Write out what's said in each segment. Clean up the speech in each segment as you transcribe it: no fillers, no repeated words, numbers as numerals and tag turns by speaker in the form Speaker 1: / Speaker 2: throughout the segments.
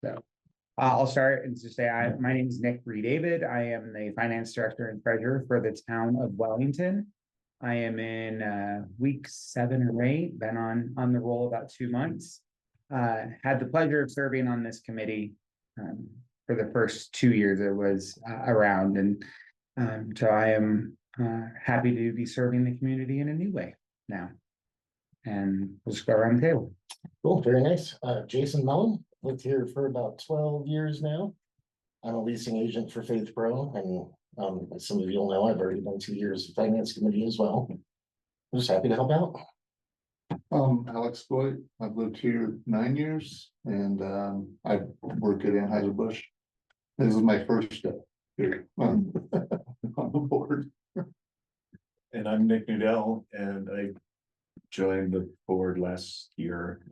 Speaker 1: So I'll start and just say my name is Nick Redavid. I am the finance director and treasurer for the town of Wellington. I am in week 7 or 8, been on the roll about 2 months. Had the pleasure of serving on this committee for the first 2 years it was around, and so I am happy to be serving the community in a new way now. And we'll just go around the table.
Speaker 2: Cool, very nice. Jason Mellon, lived here for about 12 years now. I'm a leasing agent for Faith Pro, and as some of you'll know, I've already done 2 years of finance committee as well. I'm just happy to help out.
Speaker 3: Alex Boyd, I've lived here 9 years, and I work at Anheuser-Busch. This is my first step here on the board.
Speaker 4: And I'm Nick Nudell, and I joined the board last year,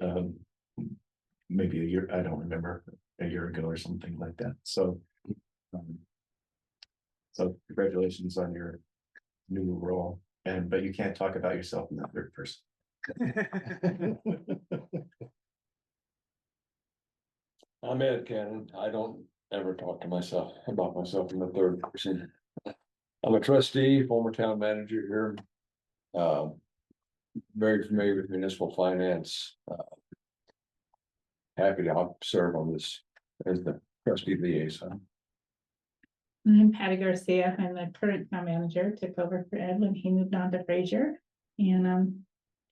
Speaker 4: maybe a year, I don't remember, a year ago or something like that. So, so congratulations on your new role. But you can't talk about yourself in the third person.
Speaker 5: I'm Ed Cannon. I don't ever talk to myself about myself in the third person. I'm a trustee, former town manager here. Very familiar with municipal finance. Happy to serve on this as the trustee liaison.
Speaker 6: I'm Patty Garcia. I'm the current town manager, took over for Ed when he moved on to Fraser. And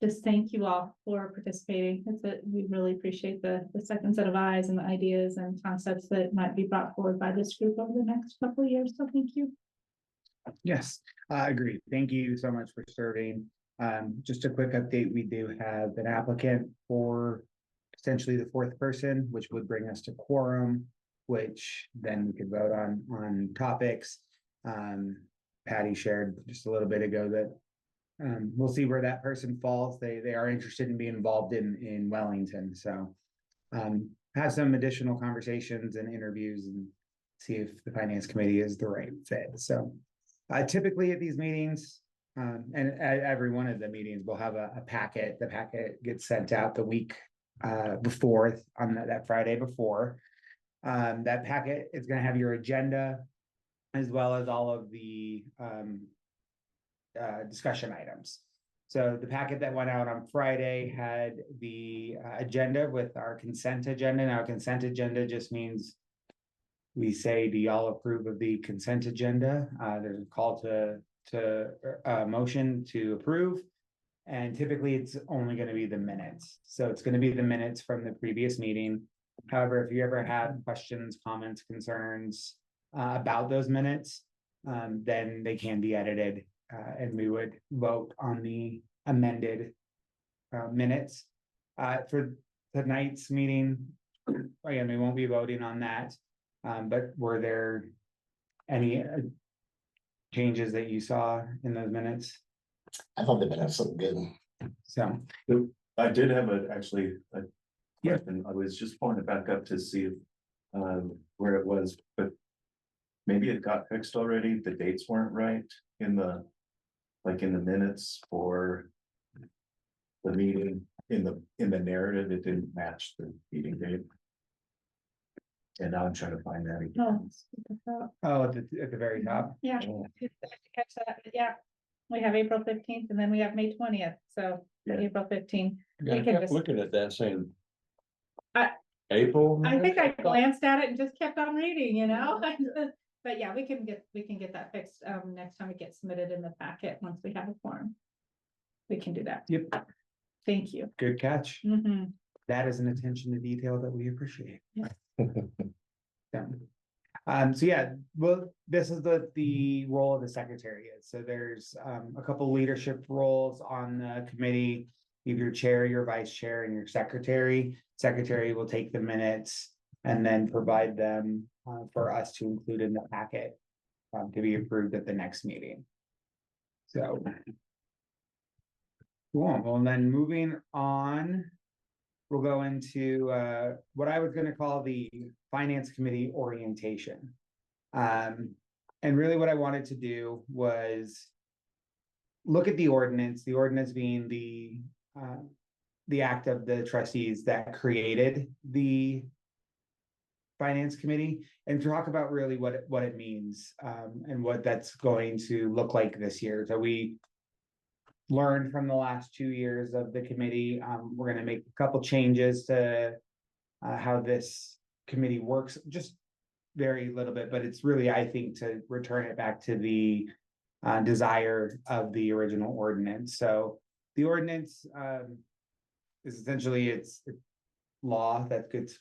Speaker 6: just thank you all for participating. We really appreciate the second set of eyes and the ideas and concepts that might be brought forward by this group over the next couple of years. So thank you.
Speaker 1: Yes, I agree. Thank you so much for serving. Just a quick update. We do have an applicant for potentially the 4th person, which would bring us to quorum, which then we could vote on topics. Patty shared just a little bit ago that we'll see where that person falls. They are interested in being involved in Wellington. So have some additional conversations and interviews and see if the finance committee is the right fit. So typically at these meetings, and at every one of the meetings, we'll have a packet. The packet gets sent out the week before, on that Friday before. That packet is going to have your agenda as well as all of the discussion items. So the packet that went out on Friday had the agenda with our consent agenda. Now, consent agenda just means we say, do y'all approve of the consent agenda? There's a call to motion to approve. And typically it's only going to be the minutes. So it's going to be the minutes from the previous meeting. However, if you ever have questions, comments, concerns about those minutes, then they can be edited and we would vote on the amended minutes. For tonight's meeting, again, we won't be voting on that. But were there any changes that you saw in those minutes?
Speaker 2: I thought the minutes looked good.
Speaker 1: So
Speaker 4: I did have actually a question. I was just pulling it back up to see where it was, but maybe it got fixed already. The dates weren't right in the minutes for the meeting. In the narrative, it didn't match the meeting date. And now I'm trying to find that again.
Speaker 1: At the very top.
Speaker 6: Yeah, catch that. Yeah, we have April 15th and then we have May 20th. So
Speaker 4: Yeah.
Speaker 6: April 15th.
Speaker 5: I kept looking at that saying
Speaker 6: April.
Speaker 5: April.
Speaker 6: I think I glanced at it and just kept on reading, you know. But yeah, we can get that fixed next time it gets submitted in the packet. Once we have a form, we can do that.
Speaker 1: Yep.
Speaker 6: Thank you.
Speaker 1: Good catch.
Speaker 6: Mm-hmm.
Speaker 1: That is an attention to detail that we appreciate.
Speaker 6: Yeah.
Speaker 1: So yeah, well, this is the role of the secretary is. So there's a couple leadership roles on the committee. You have your chair, your vice chair, and your secretary. Secretary will take the minutes and then provide them for us to include in the packet to be approved at the next meeting. So cool. Well, then moving on, we'll go into what I was going to call the finance committee orientation. And really what I wanted to do was look at the ordinance being the act of the trustees that created the Finance Committee and talk about really what it means, and what that's going to look like this year. So we learned from the last 2 years of the committee. We're gonna make a couple changes to how this committee works, just very little bit, but it's really, I think, to return it back to the desire of the original ordinance. So the ordinance is essentially it's law that gets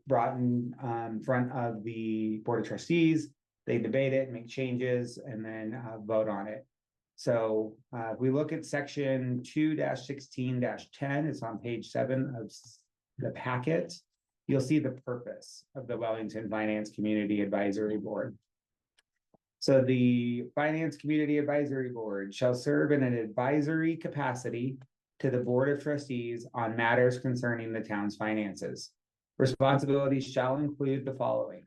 Speaker 1: brought in front of the Board of Trustees. They debate it, make changes, and then vote on it. So if we look at section 2-16-10, it's on page 7 of the packet. You'll see the purpose of the Wellington Finance Community Advisory Board. So the Finance Community Advisory Board shall serve in an advisory capacity to the Board of Trustees on matters concerning the town's finances. Responsibilities shall include the following: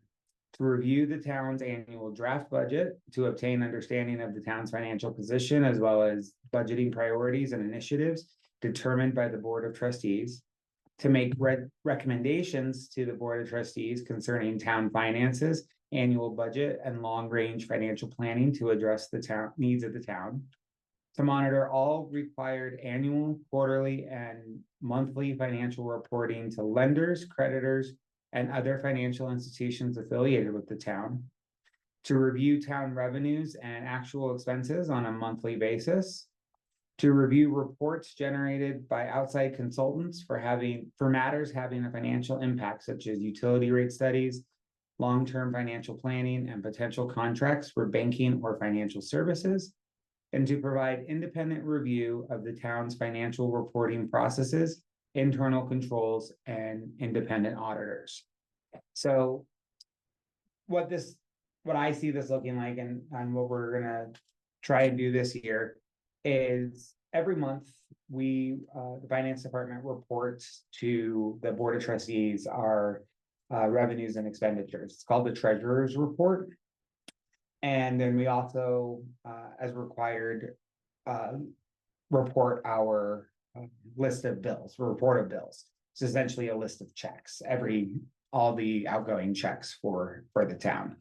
Speaker 1: to review the town's annual draft budget, to obtain understanding of the town's financial position, as well as budgeting priorities and initiatives determined by the Board of Trustees, to make recommendations to the Board of Trustees concerning town finances, annual budget, and long-range financial planning to address the town needs of the town, to monitor all required annual, quarterly, and monthly financial reporting to lenders, creditors, and other financial institutions affiliated with the town, to review town revenues and actual expenses on a monthly basis, to review reports generated by outside consultants for matters having a financial impact, such as utility rate studies, long-term financial planning, and potential contracts for banking or financial services, and to provide independent review of the town's financial reporting processes, internal controls, and independent auditors. So what I see this looking like, and what we're gonna try and do this year, is every month the finance department reports to the Board of Trustees our revenues and expenditures. It's called the treasurer's report. And then we also, as required, report our list of bills, report of bills. It's essentially a list of checks, all the outgoing checks for the town.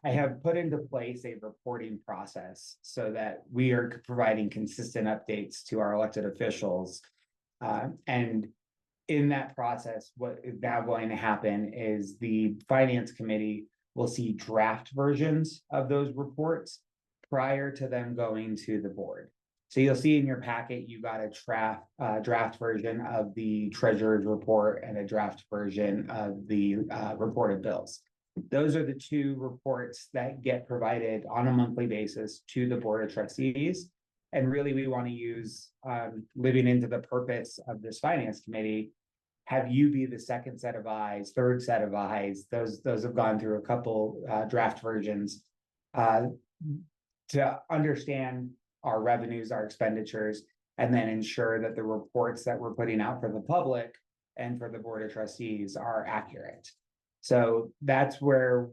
Speaker 1: I have put into place a reporting process so that we are providing consistent updates to our elected officials. And in that process, what is now going to happen is the Finance Committee will see draft versions of those reports prior to them going to the board. So you'll see in your packet, you got a draft version of the treasurer's report and a draft version of the report of bills. Those are the two reports that get provided on a monthly basis to the Board of Trustees. And really, we want to use, living into the purpose of this Finance Committee, have you be the second set of eyes, third set of eyes. Those have gone through a couple draft versions to understand our revenues, our expenditures, and then ensure that the reports that we're putting out for the public and for the Board of Trustees are accurate. So that's where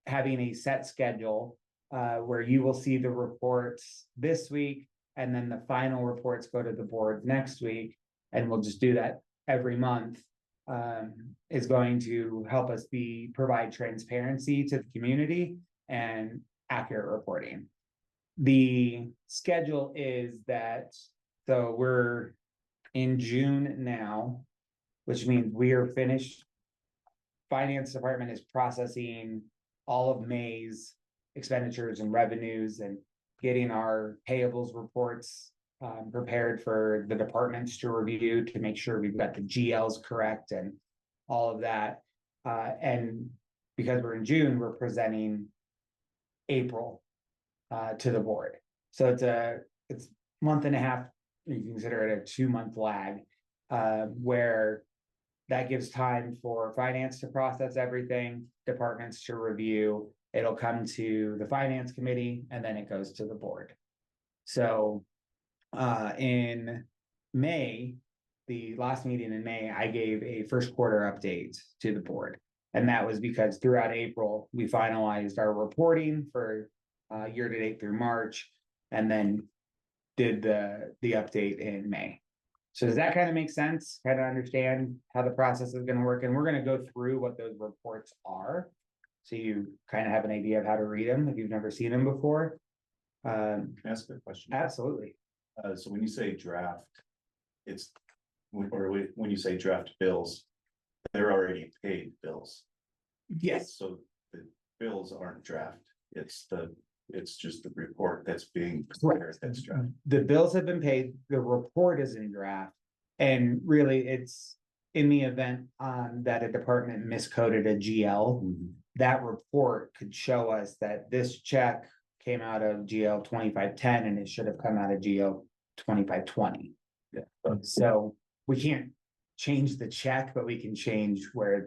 Speaker 1: having a set schedule where you will see the reports this week, and then the final reports go to the board next week, and we'll just do that every month, is going to help us provide transparency to the community and accurate reporting. The schedule is that, so we're in June now, which means we are finished. Finance department is processing all of May's expenditures and revenues and getting our payables reports prepared for the departments to review to make sure we've got the GLs correct and all of that. And because we're in June, we're presenting April to the board. So it's month and a half. You can consider it a 2-month lag, where that gives time for finance to process everything, departments to review. It'll come to the Finance Committee, and then it goes to the board. So in May, the last meeting in May, I gave a first quarter update to the board. And that was because throughout April, we finalized our reporting for year-to-date through March, and then did the update in May. So does that kind of make sense? Kind of understand how the process is gonna work, and we're gonna go through what those reports are. So you kind of have an idea of how to read them if you've never seen them before.
Speaker 4: Can I ask a question?
Speaker 1: Absolutely.
Speaker 4: So when you say draft, it's, when you say draft bills, they're already paid bills.
Speaker 1: Yes,
Speaker 4: So the bills aren't draft, it's just the report that's being prepared that's draft.
Speaker 1: the bills have been paid, the report is in draft. And really, it's in the event that a department miscoded a GL, that report could show us that this check came out of GL 2510 and it should have come out of GL 2520.
Speaker 4: Yeah.
Speaker 1: So we can't change the check, but we can change where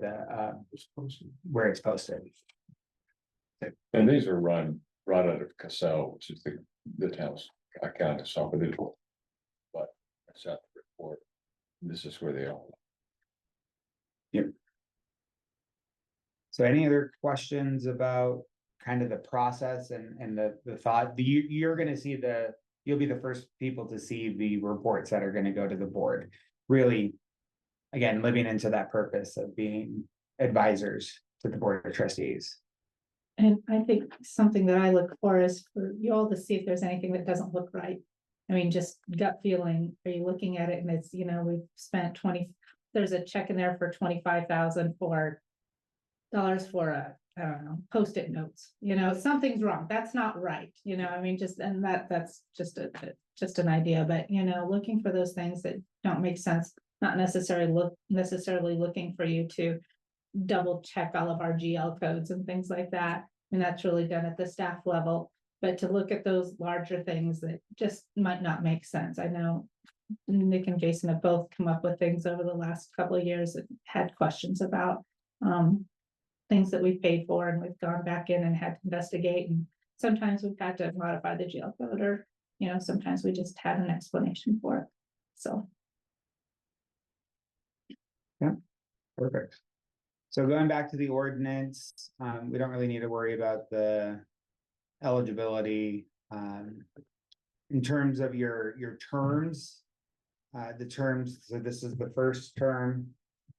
Speaker 1: where it's posted.
Speaker 5: And these are run right out of Cassell, which is the town's account of software. But that's not the report. This is where they are.
Speaker 1: So any other questions about kind of the process and the thought? You're gonna see you'll be the first people to see the reports that are gonna go to the board. Really, again, living into that purpose of being advisors to the board of trustees.
Speaker 6: And I think something that I look for is for you all to see if there's anything that doesn't look right. I mean, just gut feeling, are you looking at it and it's, we've spent there's a check in there for 25,000 for dollars for I don't know, Post-it notes, something's wrong, that's not right, I mean, and that's just an idea, but looking for those things that don't make sense, not necessarily looking for you to double check all of our GL codes and things like that. And that's really done at the staff level, but to look at those larger things that just might not make sense. I know Nick and Jason have both come up with things over the last couple of years that had questions about things that we've paid for, and we've gone back in and had to investigate, and sometimes we've had to modify the GL code, or sometimes we just had an explanation for it. So
Speaker 1: Perfect. So going back to the ordinance, we don't really need to worry about the eligibility. In terms of your terms, the terms, so this is the first term,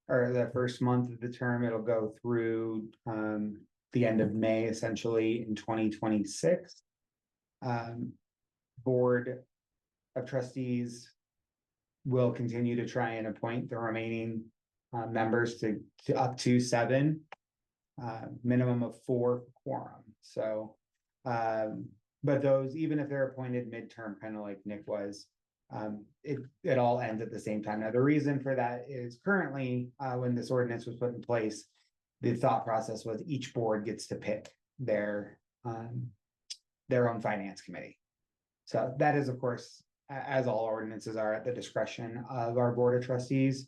Speaker 1: or the first month of the term, it'll go through the end of May, essentially, in 2026. Board of Trustees will continue to try and appoint the remaining members to up to 7, minimum of 4 quorum. So, but those, even if they're appointed midterm, kind of like Nick was, it all ends at the same time. Now, the reason for that is currently, when this ordinance was put in place, the thought process was each board gets to pick their own finance committee. So that is, of course, as all ordinances are, at the discretion of our board of trustees,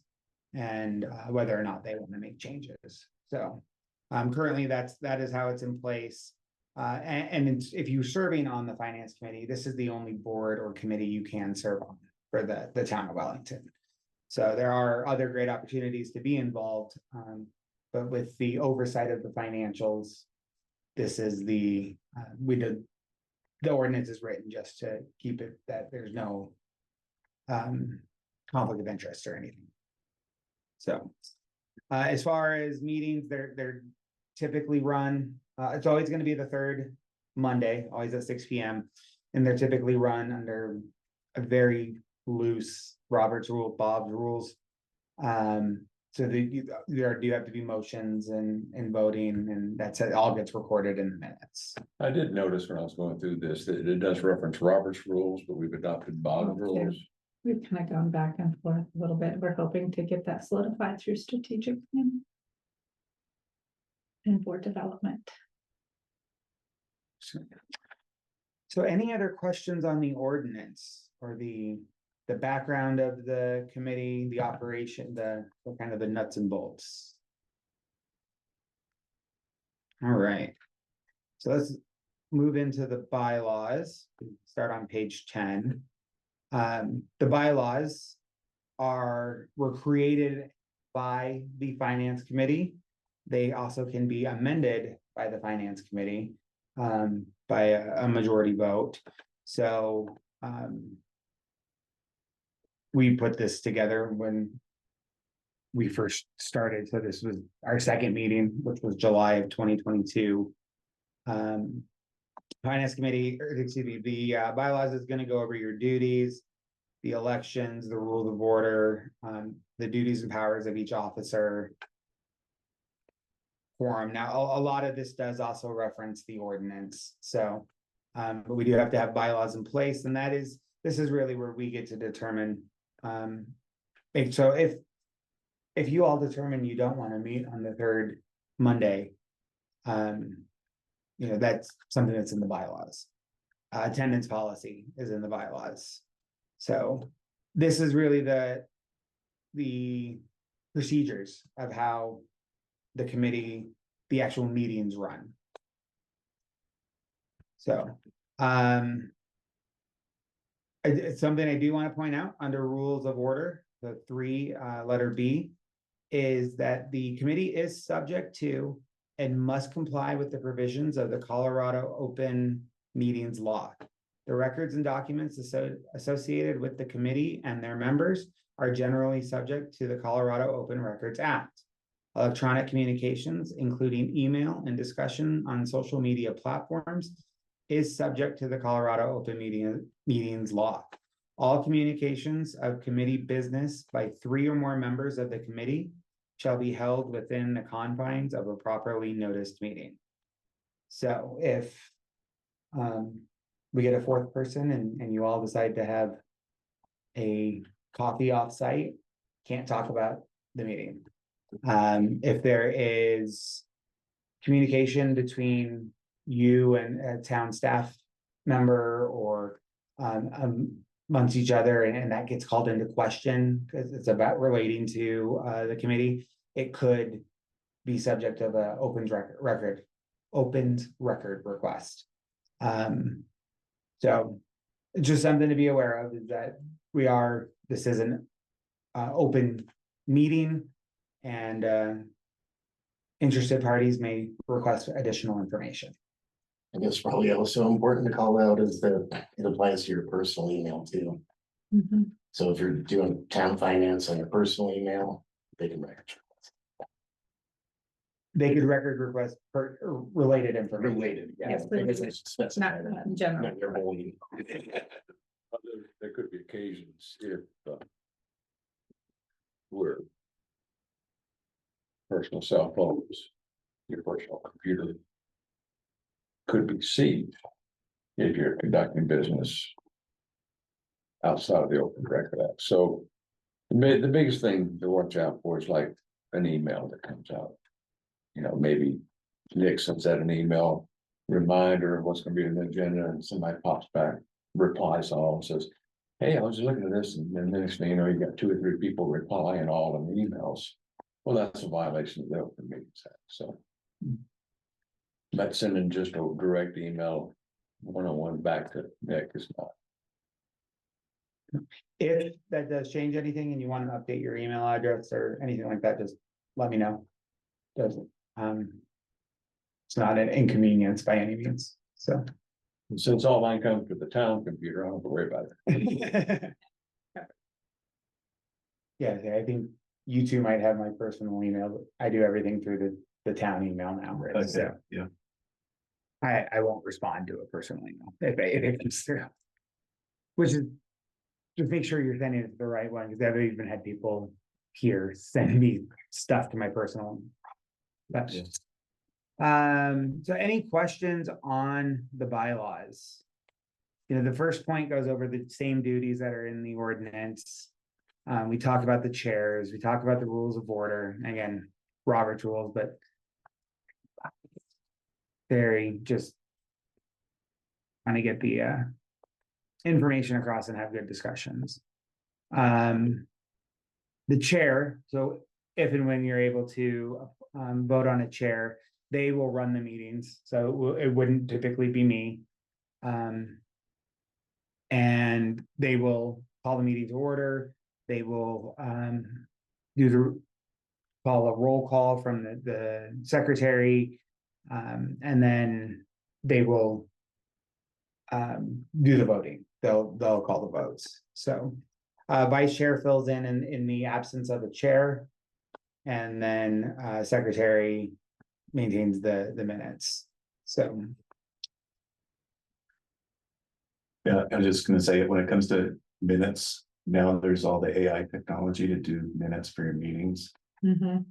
Speaker 1: and whether or not they want to make changes. So currently that is how it's in place. And if you're serving on the finance committee, this is the only board or committee you can serve on for the town of Wellington. So there are other great opportunities to be involved, but with the oversight of the financials, this is the ordinance is written just to keep it that there's no conflict of interest or anything. So as far as meetings, they're typically run, it's always going to be the third Monday, always at 6 p.m. And they're typically run under a very loose Bob's rules. So there do have to be motions and voting, and that's it, all gets recorded in the minutes.
Speaker 5: I did notice when I was going through this that it does reference Robert's rules, but we've adopted Bob's rules.
Speaker 6: we've kind of gone back and forth a little bit. We're hoping to get that solidified through strategic planning and board development.
Speaker 1: So any other questions on the ordinance or the background of the committee, the operation, the kind of the nuts and bolts? All right, so let's move into the bylaws. Start on page 10. The bylaws were created by the finance committee. They also can be amended by the finance committee by a majority vote. So we put this together when we first started, so this was our second meeting, which was July of 2022. Finance Committee, or excuse me, the bylaws is gonna go over your duties, the elections, the rules of order, the duties and powers of each officer. Forum. Now, a lot of this does also reference the ordinance, so. But we do have to have bylaws in place, and this is really where we get to determine. If you all determine you don't want to meet on the third Monday. That's something that's in the bylaws. Attendance policy is in the bylaws. So this is really the procedures of how the committee, the actual meetings run. So, it's something I do want to point out under rules of order, the letter B, is that the committee is subject to and must comply with the provisions of the Colorado Open Meetings Law. The records and documents associated with the committee and their members are generally subject to the Colorado Open Records Act. Electronic communications, including email and discussion on social media platforms, is subject to the Colorado Open Meetings Law. All communications of committee business by 3 or more members of the committee shall be held within the confines of a properly noticed meeting. So if we get a 4th person and you all decide to have a coffee off-site, can't talk about the meeting. If there is communication between you and a town staff member or amongst each other, and that gets called into question because it's about relating to the committee, it could be subject of a opened record request. So just something to be aware of is that this is an open meeting, and interested parties may request additional information.
Speaker 2: I guess probably also important to call out is that it applies to your personal email too.
Speaker 6: Mhm.
Speaker 2: So if you're doing town finance on your personal email, they can record.
Speaker 1: They could record request for related information.
Speaker 6: Yes,
Speaker 2: I guess it's specified.
Speaker 6: Not in general.
Speaker 2: Not your whole email.
Speaker 5: There could be occasions if where personal cell phones, your personal computer could be seized if you're conducting business outside of the Open Record Act. So the biggest thing to watch out for is like an email that comes out. Maybe Nick sends out an email reminder of what's going to be in the agenda, and somebody pops back, replies all and says, "Hey, I was looking at this," and then the next thing you know, you got 2 or 3 people replying all in the emails. Well, that's a violation of the Open Meetings Act. So that's sending just a direct email one-on-one back to Nick is not.
Speaker 1: If that does change anything and you want to update your email address or anything like that, just let me know. Doesn't it's not an inconvenience by any means. So
Speaker 5: And since all mine comes to the town computer, I don't have to worry about it.
Speaker 1: yeah, I think you two might have my personal email, but I do everything through the town email now, right?
Speaker 4: Okay,
Speaker 1: So
Speaker 4: yeah.
Speaker 1: I won't respond to a personal email if it comes through. Which is just make sure you're sending it to the right one, because I've even had people here send me stuff to my personal. But so any questions on the bylaws? The first point goes over the same duties that are in the ordinance. We talk about the chairs, we talk about the rules of order, again, Robert's rules, but very just trying to get the information across and have good discussions. The chair, so if and when you're able to vote on a chair, they will run the meetings, so it wouldn't typically be me. And they will call the meeting to order. They will call a roll call from the secretary, and then they will do the voting. They'll call the votes. So Vice chair fills in the absence of a chair. And then secretary maintains the minutes. So,
Speaker 4: Yeah, I'm just gonna say, when it comes to minutes, now there's all the AI technology to do minutes for your meetings.
Speaker 6: Mhm.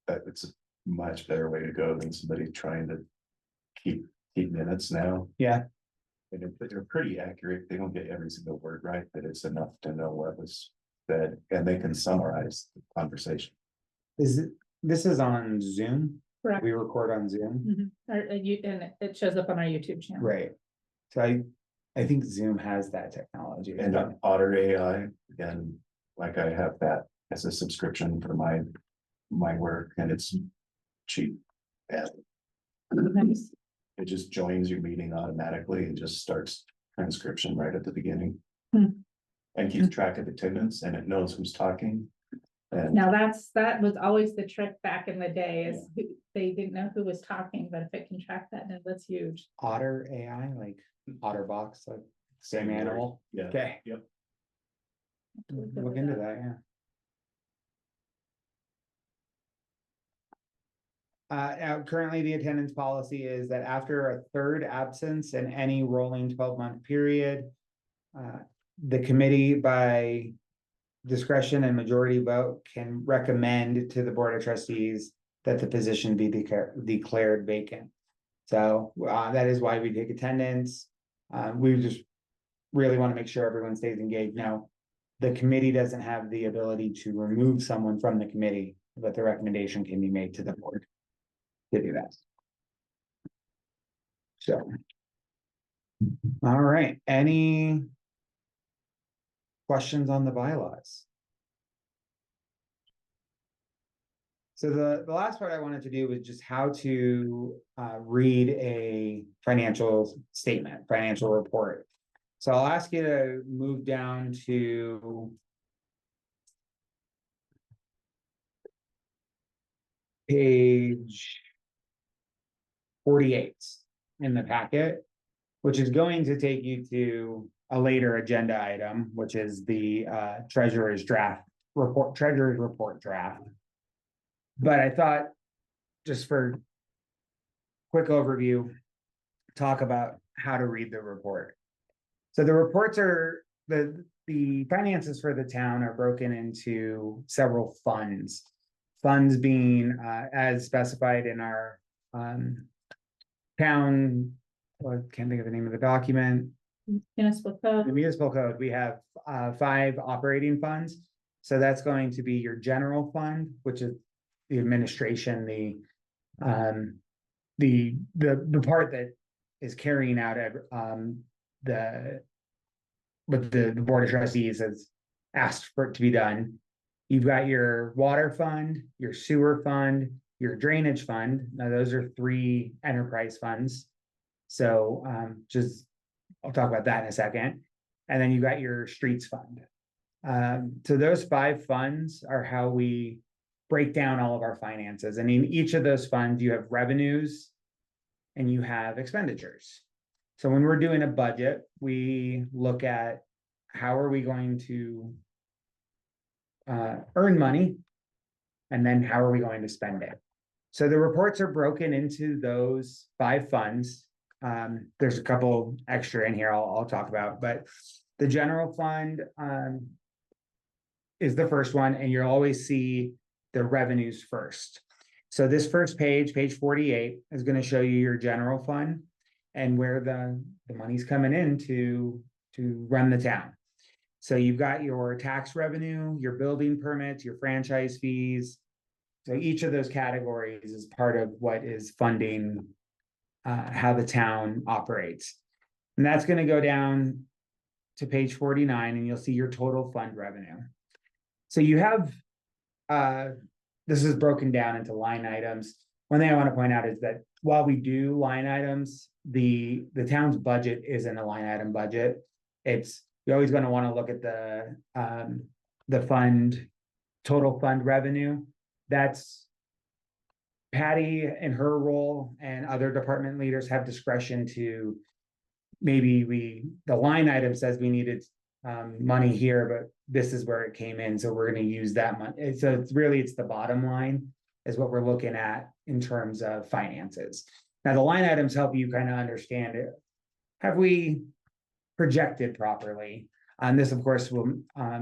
Speaker 4: That it's a much better way to go than somebody trying to keep minutes now.
Speaker 1: yeah,
Speaker 4: And they're pretty accurate. They don't get every single word right, but it's enough to know what was said, and they can summarize the conversation.
Speaker 1: this is on Zoom?
Speaker 6: Correct.
Speaker 1: We record on Zoom,
Speaker 6: And it shows up on our YouTube channel.
Speaker 1: right? So I think Zoom has that technology.
Speaker 4: And Otter AI, again, like I have that as a subscription for my work, and it's cheap. And
Speaker 6: Nice.
Speaker 4: it just joins your meeting automatically and just starts transcription right at the beginning.
Speaker 6: Hmm.
Speaker 4: And keeps track of attendance, and it knows who's talking. And
Speaker 6: Now that was always the trick back in the day is they didn't know who was talking, but if it can track that, then that's huge.
Speaker 1: Otter AI, like OtterBox, like same
Speaker 4: Same word.
Speaker 1: animal.
Speaker 4: Yeah.
Speaker 1: Okay.
Speaker 4: Yep.
Speaker 1: Look into that, yeah. Now currently the attendance policy is that after a third absence in any rolling 12-month period, the committee by discretion and majority vote can recommend to the Board of Trustees that the position be declared vacant. So that is why we take attendance. We just really want to make sure everyone stays engaged. Now, the committee doesn't have the ability to remove someone from the committee, but the recommendation can be made to the board to do that. So. All right, any questions on the bylaws? So the last part I wanted to do was just how to read a financial statement, financial report. So I'll ask you to move down to page 48 in the packet, which is going to take you to a later agenda item, which is the treasurer's report draft. But I thought, just for quick overview, talk about how to read the report. So the reports are, the finances for the town are broken into several funds. Funds being as specified in our town, I can't think of the name of the document.
Speaker 6: Municipal
Speaker 1: The
Speaker 6: code.
Speaker 1: municipal code, we have 5 operating funds. So that's going to be your general fund, which is the administration, the part that is carrying out what the Board of Trustees has asked for it to be done. You've got your water fund, your sewer fund, your drainage fund. Now those are 3 enterprise funds. So I'll talk about that in a second. And then you got your streets fund. So those 5 funds are how we break down all of our finances. And in each of those funds, you have revenues and you have expenditures. So when we're doing a budget, we look at how are we going to earn money, and then how are we going to spend it. So the reports are broken into those 5 funds. There's a couple extra in here I'll talk about, but the general fund is the first one, and you'll always see the revenues first. So this first page, page 48, is going to show you your general fund and where the money's coming in to run the town. So you've got your tax revenue, your building permits, your franchise fees. So each of those categories is part of what is funding how the town operates. And that's going to go down to page 49, and you'll see your total fund revenue. So you have, this is broken down into line items. One thing I want to point out is that while we do line items, the town's budget isn't a line item budget. You're always going to want to look at the fund, total fund revenue. That's Patty in her role, and other department leaders have discretion to, maybe the line item says we needed money here, but this is where it came in, so we're gonna use that money. So it's the bottom line is what we're looking at in terms of finances. Now, the line items help you kind of understand it. Have we projected properly? And this, of course, will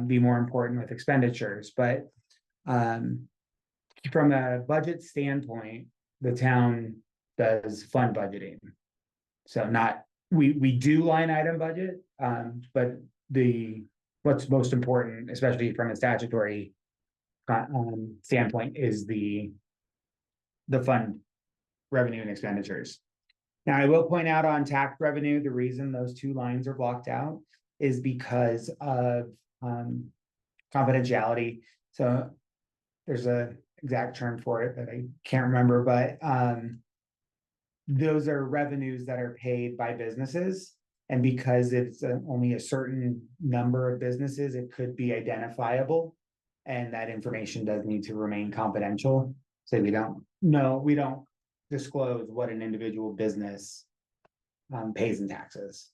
Speaker 1: be more important with expenditures, but from a budget standpoint, the town does fund budgeting. So not, we do line item budget, but what's most important, especially from a statutory standpoint, is the fund revenue and expenditures. Now, I will point out on tax revenue, the reason those two lines are blocked out is because of confidentiality. So there's a exact term for it that I can't remember, but those are revenues that are paid by businesses. And because it's only a certain number of businesses, it could be identifiable. And that information does need to remain confidential. So we don't disclose what an individual business pays in taxes.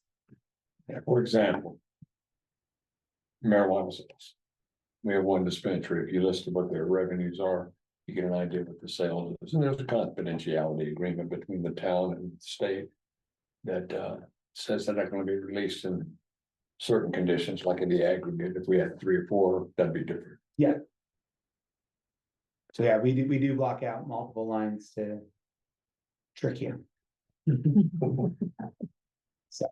Speaker 5: For example. Marijuana sales. We have one dispensary. If you listen to what their revenues are, you get an idea what the sales is. And there's a confidentiality agreement between the town and the state that says that they're going to be released in certain conditions, like in the aggregate. If we had 3 or 4, that'd be different.
Speaker 1: Yeah. So yeah, we do block out multiple lines to trick you. So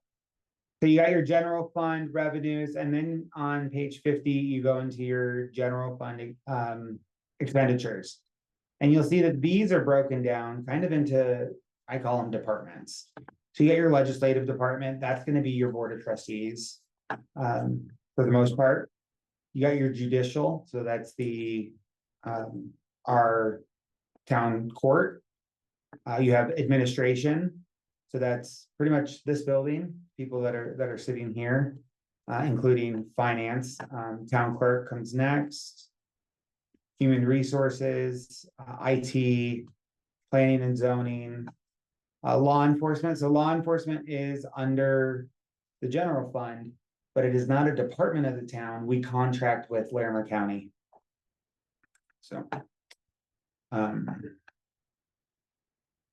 Speaker 1: you got your general fund revenues, and then on page 50, you go into your general fund expenditures. And you'll see that these are broken down kind of into, I call them departments. So you got your legislative department, that's gonna be your board of trustees. For the most part. You got your judicial, so that's our town court. You have administration, so that's pretty much this building, people that are sitting here, including finance. Town clerk comes next. Human resources, IT, planning and zoning, law enforcement. So law enforcement is under the general fund, but it is not a department of the town. We contract with Larimer County. So.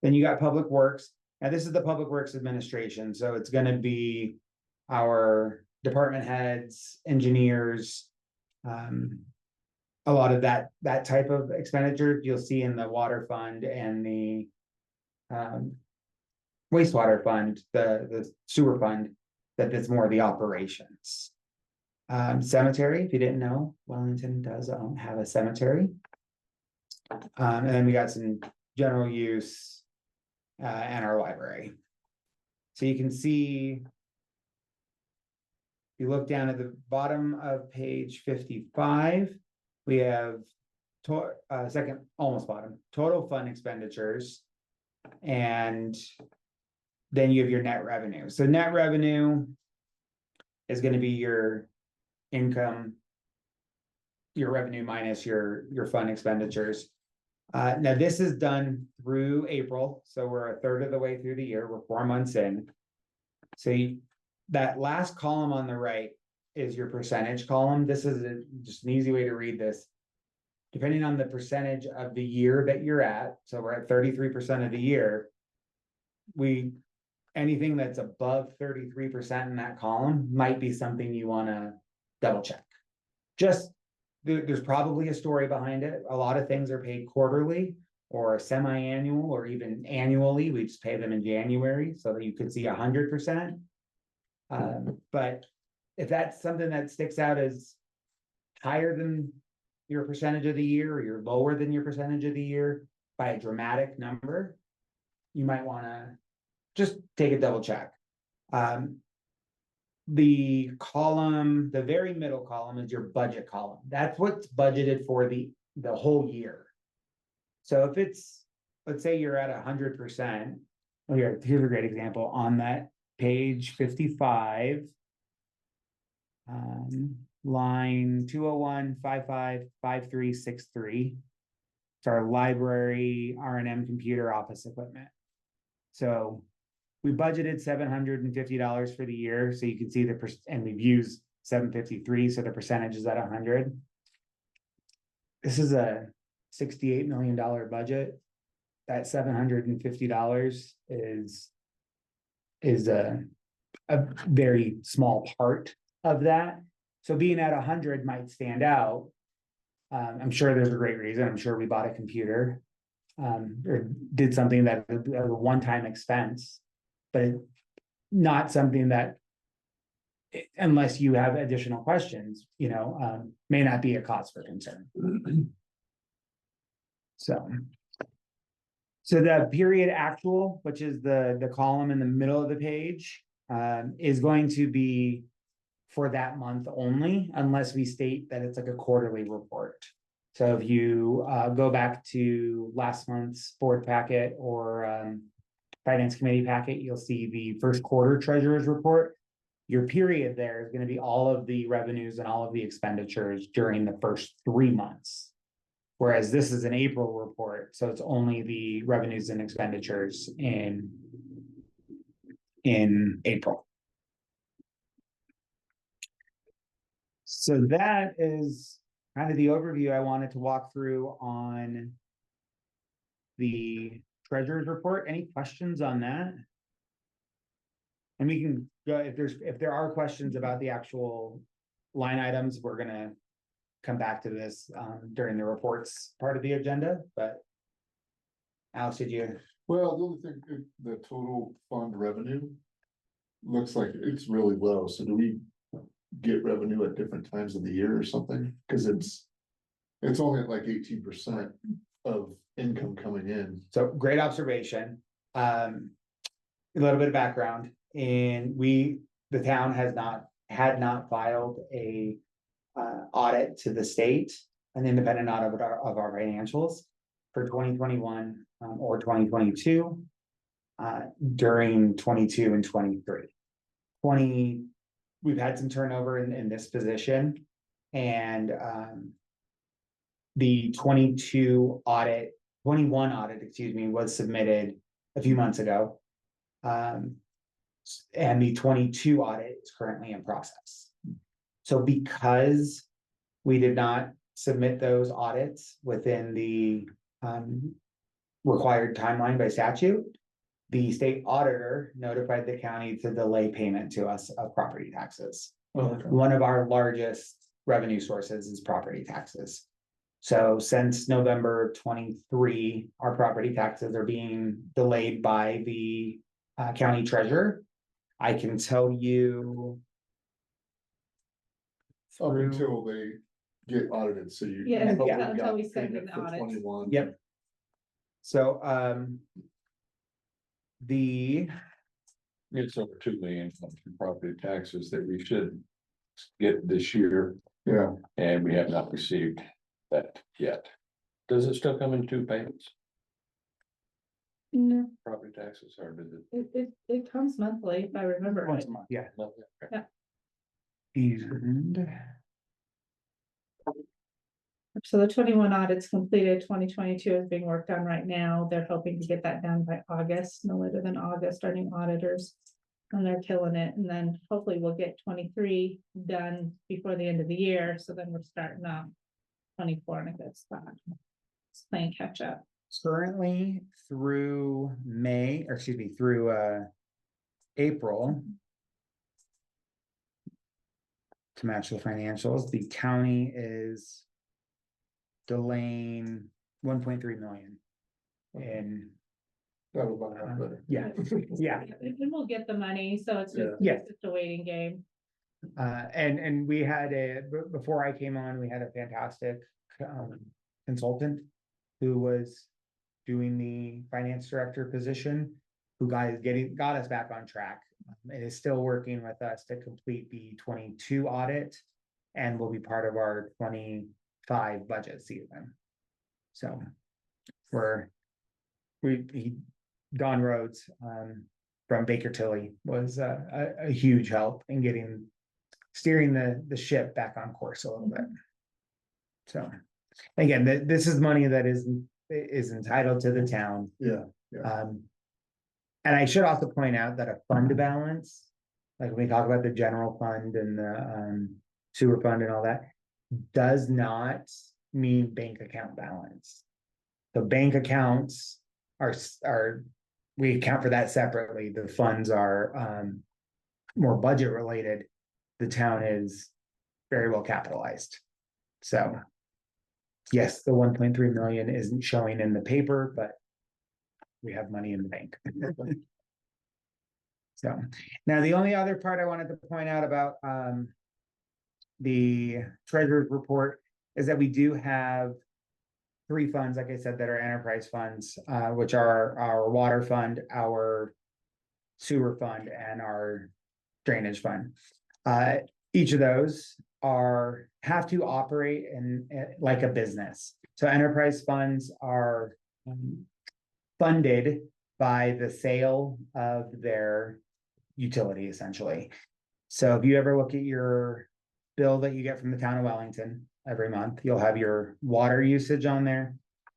Speaker 1: Then you got public works. Now this is the public works administration. So it's gonna be our department heads, engineers, a lot of that type of expenditure you'll see in the water fund and the wastewater fund, the sewer fund, that's more the operations. Cemetery, if you didn't know, Wellington does have a cemetery. And then we got some general use and our library. So you can see, if you look down at the bottom of page 55, we have second, almost bottom, total fund expenditures. And then you have your net revenue. So net revenue is going to be your income, your revenue minus your fund expenditures. Now this is done through April, so we're a third of the way through the year. We're 4 months in. So that last column on the right is your percentage column. This is just an easy way to read this. Depending on the percentage of the year that you're at, so we're at 33% of the year, anything that's above 33% in that column might be something you want to double check. There's probably a story behind it. A lot of things are paid quarterly or semi-annual or even annually. We just pay them in January so that you could see 100%. But if that's something that sticks out as higher than your percentage of the year, or you're lower than your percentage of the year by a dramatic number, you might want to just take a double check. The column, the very middle column is your budget column. That's what's budgeted for the whole year. So if it's, let's say you're at 100%, here's a great example on that page 55, line 201-55-5363. It's our library R&M computer office equipment. So we budgeted $750 for the year, so you can see and we've used 753, so the percentage is at 100. This is a $68 million budget. That $750 is a very small part of that. So being at 100 might stand out. I'm sure there's a great reason. I'm sure we bought a computer, or did something that was a one-time expense, but not something that, unless you have additional questions, may not be a cause for concern. So the period actual, which is the column in the middle of the page, is going to be for that month only, unless we state that it's like a quarterly report. So if you go back to last month's board packet or finance committee packet, you'll see the first quarter treasurer's report. Your period there is going to be all of the revenues and all of the expenditures during the first 3 months. Whereas this is an April report, so it's only the revenues and expenditures in April. So that is kind of the overview I wanted to walk through on the treasurer's report. Any questions on that? And we can go, if there are questions about the actual line items, we're gonna come back to this during the reports part of the agenda, but Alex, did you?
Speaker 3: Well, the only thing, the total fund revenue looks like it's really low. So do we get revenue at different times of the year or something? Because it's only at like 18% of income coming in.
Speaker 1: So great observation. A little bit of background, and the town had not filed a audit to the state, an independent audit of our financials for 2021 or 2022 during 22 and 23. We've had some turnover in this position, and the 21 audit, excuse me, was submitted a few months ago. And the 22 audit is currently in process. So because we did not submit those audits within the required timeline by statute, the state auditor notified the county to delay payment to us of property taxes.
Speaker 3: Okay.
Speaker 1: One of our largest revenue sources is property taxes. So since November 23, our property taxes are being delayed by the county treasurer. I can tell you.
Speaker 3: Up until they get audited, so you.
Speaker 6: Yeah,
Speaker 3: probably
Speaker 6: until
Speaker 3: got
Speaker 6: we send
Speaker 3: payment
Speaker 6: in
Speaker 3: for
Speaker 6: audits.
Speaker 3: 21.
Speaker 1: Yep. So
Speaker 5: It's over 2 million in property taxes that we should get this year,
Speaker 3: Yeah,
Speaker 5: and we have not received that yet. Does it still come in 2 payments,
Speaker 6: No,
Speaker 5: property taxes, or does it?
Speaker 6: it comes monthly, if I remember right.
Speaker 1: once a month, yeah.
Speaker 5: No, okay.
Speaker 1: And
Speaker 6: So the 21 audits completed, 2022 is being worked on right now. They're hoping to get that done by August, no later than August, our new auditors. And they're killing it. And then hopefully we'll get 23 done before the end of the year. So then we're starting off 24 in a good spot. It's playing catch up.
Speaker 1: currently through through April. To match the financials, the county is delaying 1.3 million. And
Speaker 3: that was about half better.
Speaker 1: yeah,
Speaker 6: And we'll get the money, so it's just,
Speaker 1: Yeah.
Speaker 6: it's just a waiting game.
Speaker 1: and we had before I came on, we had a fantastic consultant who was doing the finance director position, who got us back on track, and is still working with us to complete the 22 audit, and will be part of our 25 budget season. So Don Rhodes from Baker Tilly was a huge help in steering the ship back on course a little bit. So again, this is money that is entitled to the town.
Speaker 3: Yeah.
Speaker 1: And I should also point out that a fund balance, like when we talk about the general fund and sewer fund and all that, does not mean bank account balance. The bank accounts are, we account for that separately. The funds are more budget related. The town is very well capitalized. So yes, the 1.3 million isn't showing in the paper, but we have money in the bank. So now the only other part I wanted to point out about the treasurer's report is that we do have three funds, like I said, that are enterprise funds, which are our water fund, our sewer fund, and our drainage fund. Each of those have to operate like a business. So enterprise funds are funded by the sale of their utility, essentially. So if you ever look at your bill that you get from the town of Wellington every month, you'll have your water usage on there,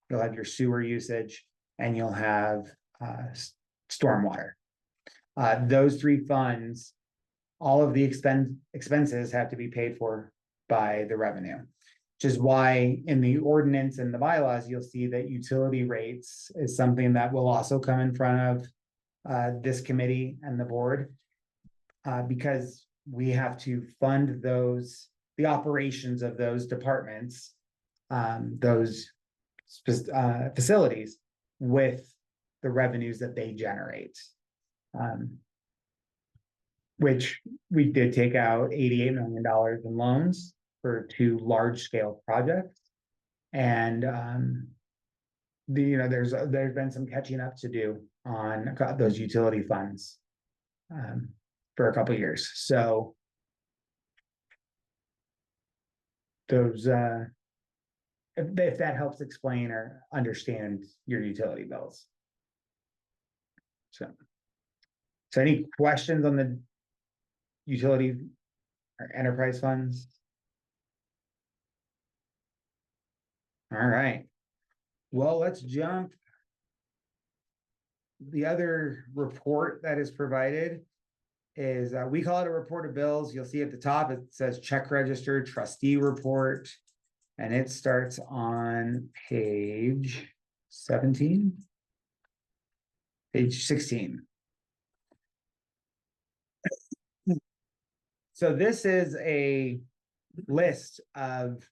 Speaker 1: you'll have your sewer usage, and you'll have stormwater. Those three funds, all of the expenses have to be paid for by the revenue, which is why in the ordinance and the bylaws, you'll see that utility rates is something that will also come in front of this committee and the board, because we have to fund the operations of those departments, those facilities with the revenues that they generate. Which we did take out $88 million in loans for two large-scale projects. And there's been some catching up to do on those utility funds for a couple of years. So those if that helps explain or understand your utility bills. So any questions on the utility or enterprise funds? All right. Well, let's jump. The other report that is provided is, we call it a report of bills. You'll see at the top, it says check register trustee report. And it starts on page 17, page 16. So this is a list of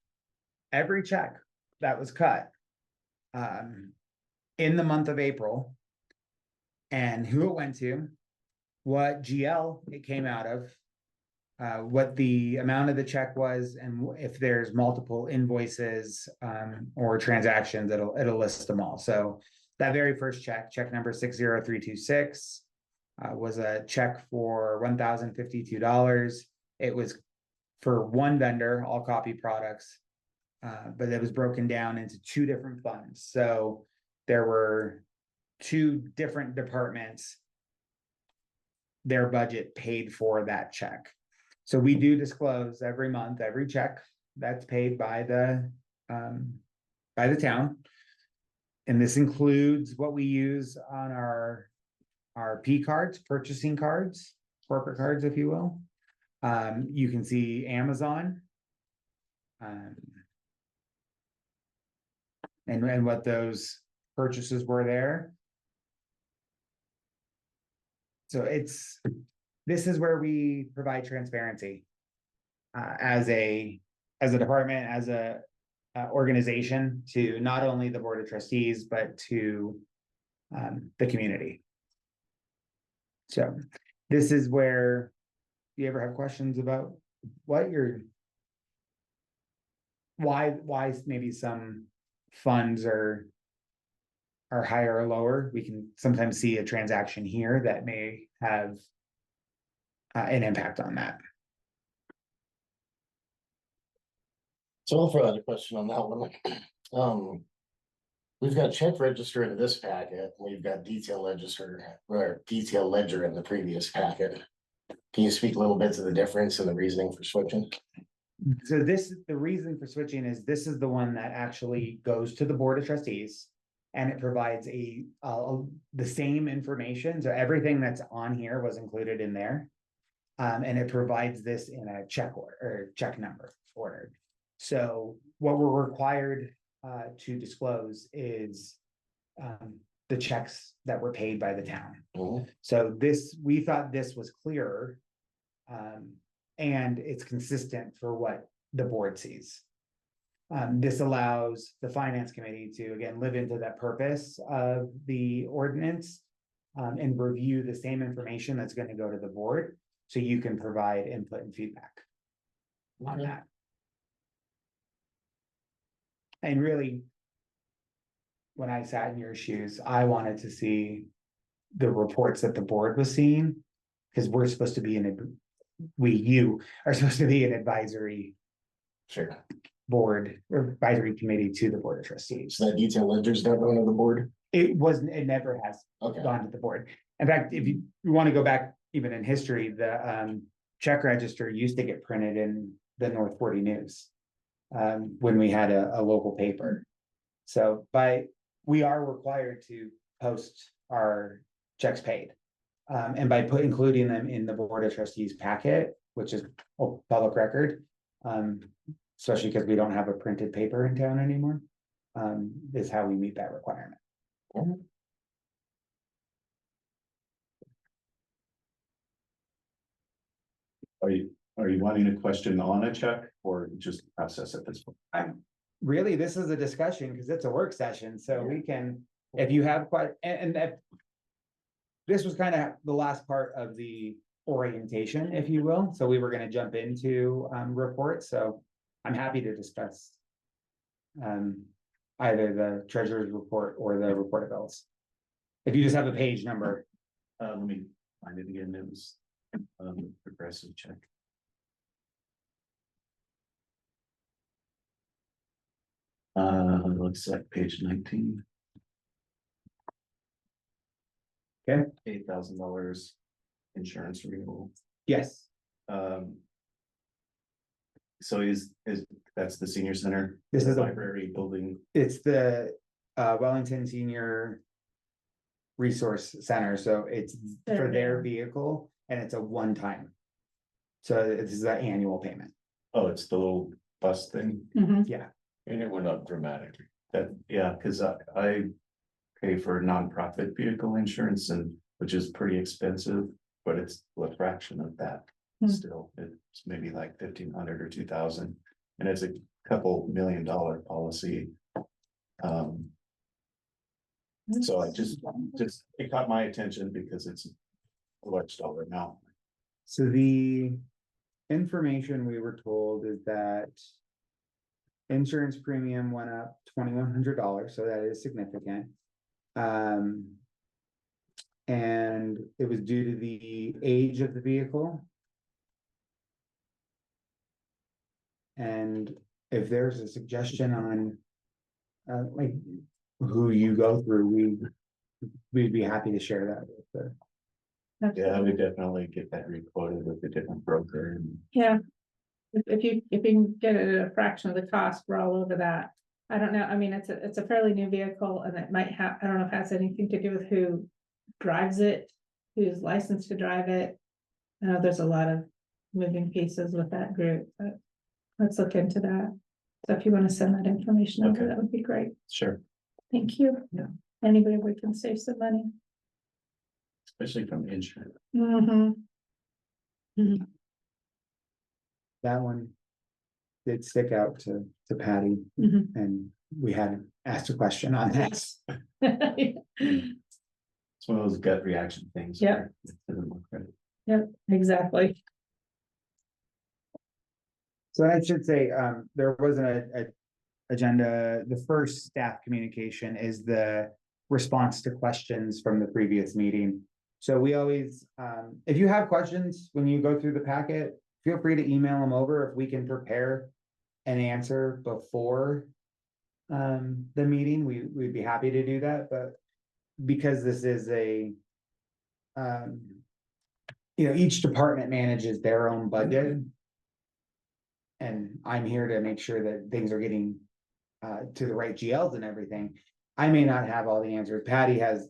Speaker 1: every check that was cut in the month of April, and who it went to, what GL it came out of, what the amount of the check was, and if there's multiple invoices or transactions, it'll list them all. So that very first check number 60326, was a check for $1,052. It was for one vendor, All Copy Products, but it was broken down into two different funds. So there were two different departments, their budget paid for that check. So we do disclose every month, every check that's paid by the town. And this includes what we use on our P cards, purchasing cards, corporate cards, if you will. You can see Amazon. And what those purchases were there. So this is where we provide transparency as a department, as a organization, to not only the Board of Trustees, but to the community. So this is where, do you ever have questions about why maybe some funds are higher or lower? We can sometimes see a transaction here that may have an impact on that.
Speaker 2: So I'll throw out a question on that one. We've got check register in this packet, and we've got detail ledger in the previous packet. Can you speak a little bit to the difference and the reasoning for switching?
Speaker 1: So the reason for switching is this is the one that actually goes to the Board of Trustees, and it provides the same information. So everything that's on here was included in there. And it provides this in a check order or check number ordered. So what we're required to disclose is the checks that were paid by the town.
Speaker 2: Mhm.
Speaker 1: So this, we thought this was clearer. And it's consistent for what the board sees. This allows the finance committee to, again, live into that purpose of the ordinance. And review the same information that's gonna go to the board, so you can provide input and feedback on
Speaker 2: Okay.
Speaker 1: that. And really, when I sat in your shoes, I wanted to see the reports that the board was seeing. Because we're supposed to be you are supposed to be an advisory
Speaker 2: Sure.
Speaker 1: board or advisory committee to the board of trustees.
Speaker 2: So that detail ledger's not going to the board?
Speaker 1: It wasn't, it never has
Speaker 2: Okay.
Speaker 1: gone to the board. In fact, if you want to go back even in history, the check register used to get printed in the North 40 News. When we had a local paper. So we are required to post our checks paid. And by including them in the Board of Trustees packet, which is a public record. Especially because we don't have a printed paper in town anymore. Is how we meet that requirement.
Speaker 4: Are you wanting a question on a check or just process at this point?
Speaker 1: Really, this is a discussion because it's a work session, so we can, if you have quite, and that. This was kind of the last part of the orientation, if you will, so we were gonna jump into reports, so I'm happy to discuss. Either the treasurer's report or the report of bills. If you just have a page number.
Speaker 4: Let me find it again. It was progressive check. Looks like page 19.
Speaker 1: Okay.
Speaker 4: $8,000 insurance renewal.
Speaker 1: Yes,
Speaker 4: So that's the senior center?
Speaker 1: This is
Speaker 4: the
Speaker 1: a-
Speaker 4: library building.
Speaker 1: it's the Wellington Senior Resource Center, so it's for their vehicle and it's a one-time. So this is an annual payment.
Speaker 4: Oh, it's the little bus thing.
Speaker 5: And it went up dramatically.
Speaker 4: Yeah, because I pay for nonprofit vehicle insurance and which is pretty expensive, but it's a fraction of that. Still, it's maybe like 1,500 or 2,000, and it's a couple $1 million policy. So I just it caught my attention because it's a large dollar amount.
Speaker 1: So the information we were told is that insurance premium went up $2,100, so that is significant. And it was due to the age of the vehicle. And if there's a suggestion on like who you go through, we'd be happy to share that with the.
Speaker 4: Yeah, I would definitely get that requoted with a different broker and.
Speaker 6: Yeah. If you can get it at a fraction of the cost, we're all over that. I don't know, I mean, it's a fairly new vehicle and it might have, I don't know if it has anything to do with who drives it, who's licensed to drive it. I know there's a lot of moving pieces with that group, but let's look into that. So if you want to send that information over,
Speaker 4: Okay.
Speaker 6: that would be great.
Speaker 4: Sure,
Speaker 6: Thank you.
Speaker 4: Yeah.
Speaker 6: Anybody we can save some money.
Speaker 4: especially from insurance.
Speaker 1: That one did stick out to Patty,
Speaker 6: Mhm.
Speaker 1: and we had asked a question on this.
Speaker 4: It's one of those gut reaction things.
Speaker 6: Yeah.
Speaker 4: where it doesn't look right.
Speaker 6: Yep, exactly.
Speaker 1: So I should say, there wasn't a agenda. The first staff communication is the response to questions from the previous meeting. So we always, if you have questions when you go through the packet, feel free to email them over if we can prepare an answer before the meeting, we'd be happy to do that, but because this is a each department manages their own budget. And I'm here to make sure that things are getting to the right GLs and everything. I may not have all the answers. Patty has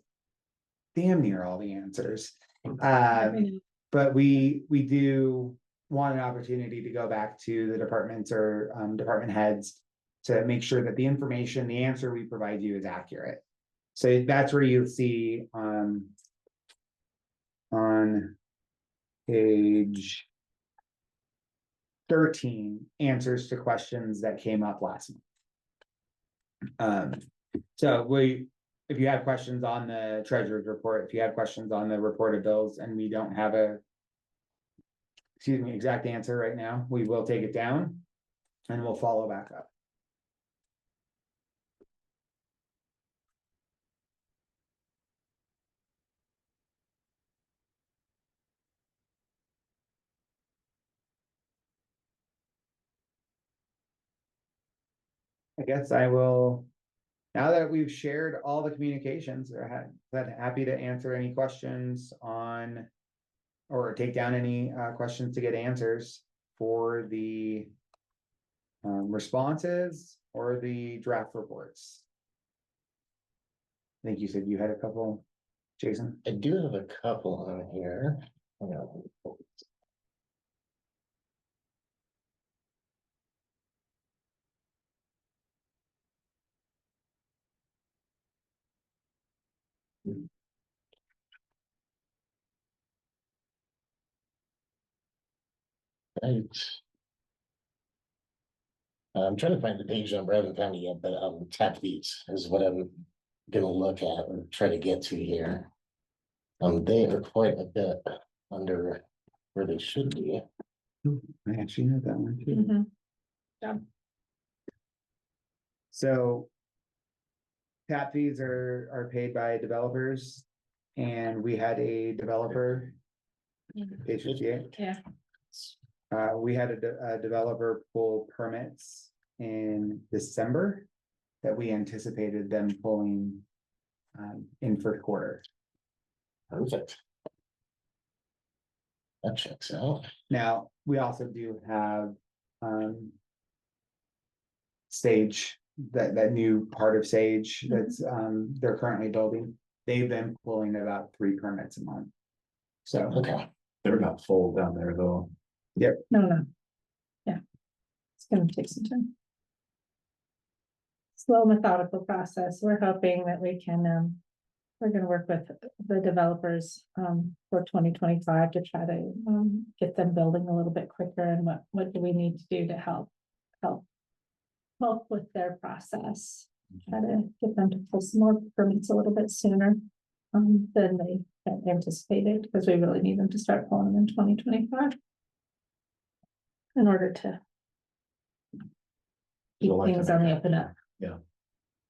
Speaker 1: damn near all the answers. But we do want an opportunity to go back to the departments or department heads to make sure that the information, the answer we provide you is accurate. So that's where you'll see on page 13, answers to questions that came up last month. So if you have questions on the treasurer's report, if you have questions on the report of bills and we don't have exact answer right now, we will take it down and we'll follow back up. I guess I will, now that we've shared all the communications, happy to answer any questions on, or take down any questions to get answers for the responses or the draft reports. I think you said you had a couple, Jason.
Speaker 2: I do have a couple on here. Hang on. Right. I'm trying to find the page number. I haven't found it yet, but tap fees is what I'm gonna look at or try to get to here. They are quite a bit under where they should be.
Speaker 1: I actually had that one too.
Speaker 6: Mhm.
Speaker 1: So tap fees are paid by developers, and we had a developer. Page 58.
Speaker 6: Yeah.
Speaker 1: We had a developer pull permits in December that we anticipated them pulling in first quarter.
Speaker 2: Perfect. That checks out.
Speaker 1: Now, we also do have Sage, that new part of Sage that's they're currently building. They've been pulling about 3 permits a month. So
Speaker 2: Okay.
Speaker 4: They're not full down there though.
Speaker 6: No. Yeah. It's gonna take some time. Slow methodical process. We're hoping that we can, we're gonna work with the developers, for 2025 to try to, get them building a little bit quicker, and what do we need to do to help with their process. Try to get them to pull some more permits a little bit sooner, than they had anticipated, because we really need them to start pulling them in 2025. In order to keep
Speaker 4: We'll like to
Speaker 6: things
Speaker 4: make
Speaker 6: on the
Speaker 4: that-
Speaker 6: up and up.
Speaker 4: Yeah.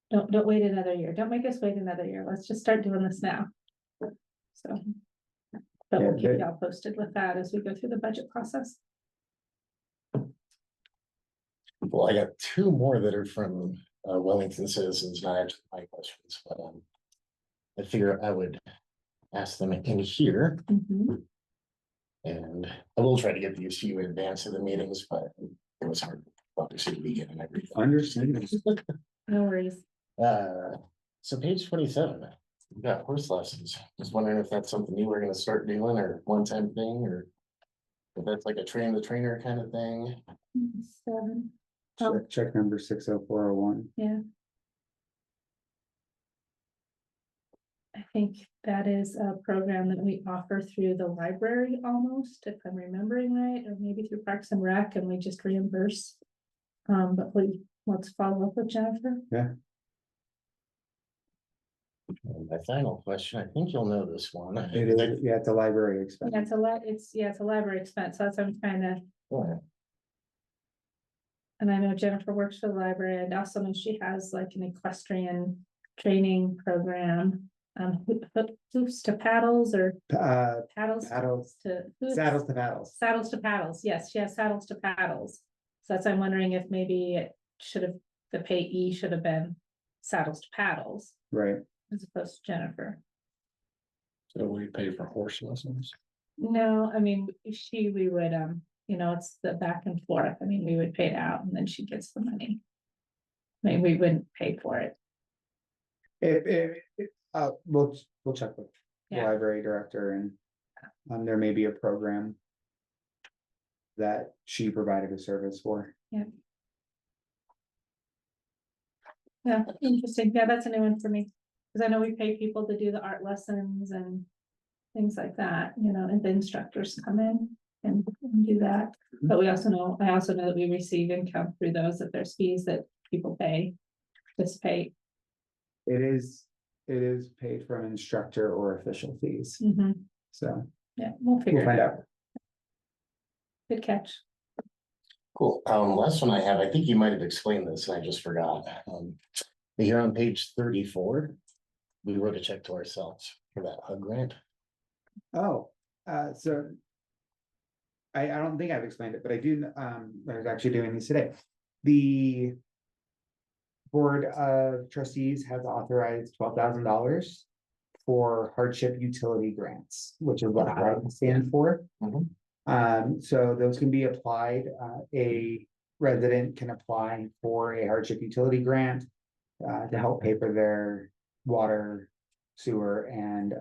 Speaker 6: Don't wait another year. Don't make us wait another year. Let's just start doing this now. So. But we'll keep y'all posted with that as we go through the budget process.
Speaker 2: Well, I got 2 more that are from Wellington citizens, not my questions, but I figure I would ask them in here.
Speaker 6: Mhm.
Speaker 2: And I will try to get these to you in advance of the meetings, but it was hard, obviously, to begin and everything.
Speaker 1: understand.
Speaker 6: No worries.
Speaker 2: So page 27, we've got horse lessons. Just wondering if that's something you were gonna start doing, or one-time thing, or if that's like a train the trainer kind of thing.
Speaker 6: 7.
Speaker 1: Check number 60401.
Speaker 6: Yeah. I think that is a program that we offer through the library almost, if I'm remembering right, or maybe through Parks and Rec, and we just reimburse. But let's follow up with Jennifer.
Speaker 2: And my final question, I think you'll know this one.
Speaker 1: It is, yeah, it's a library expense.
Speaker 6: Yeah, it's a library expense. That's what I'm trying to,
Speaker 2: Yeah.
Speaker 6: and I know Jennifer works for the library, and also know she has like an equestrian training program. Hoops to paddles, or paddles
Speaker 1: Paddles,
Speaker 6: to hoops?
Speaker 1: saddles to paddles.
Speaker 6: Saddles to paddles, yes, she has saddles to paddles. So that's, I'm wondering if maybe it should have, the payee should have been saddles to paddles
Speaker 1: Right.
Speaker 6: as opposed to Jennifer.
Speaker 5: So we pay for horse lessons.
Speaker 6: No, I mean, we would, it's the back and forth. I mean, we would pay it out and then she gets the money. I mean, we wouldn't pay for it.
Speaker 1: We'll check with the
Speaker 6: Yeah.
Speaker 1: library director and There may be a program that she provided a service for.
Speaker 6: Yeah, interesting. Yeah, that's a new one for me. Cause I know we pay people to do the art lessons and things like that, you know, and the instructors come in and do that. But I also know that we receive income through those, that there's fees that people participate.
Speaker 1: It is paid from instructor or official fees, so
Speaker 6: Yeah, we'll figure
Speaker 1: we'll
Speaker 6: it
Speaker 1: find
Speaker 6: out.
Speaker 1: out.
Speaker 6: Good catch.
Speaker 2: Cool. Last one I have, I think you might have explained this and I just forgot. Here on page 34, we wrote a check to ourselves for that HUD grant.
Speaker 1: Oh, so. I don't think I've explained it, but I do, I was actually doing these today. The Board of Trustees has authorized $12,000 for hardship utility grants, which is what HUD stands for. So those can be applied, a resident can apply for a hardship utility grant to help pay for their water, sewer, and